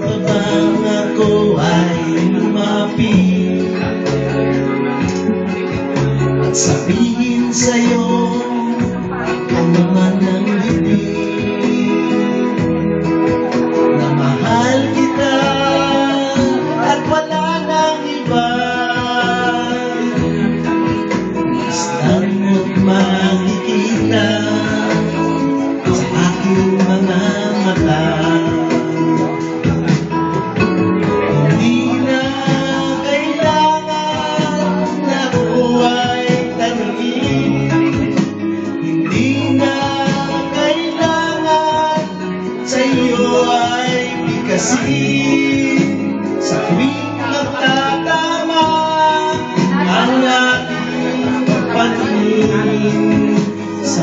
pa bang ako ay lumapit at sabihin sa'yo ang naman ng bibig na mahal kita at wala nang iba. Isang mo't makikita sa aking mga mata. Hindi na kailangan na ako ay tanungin, hindi na kailangan sa iyo ay bigkasin. Sa tuwing magtatama ang ating pagtingin sa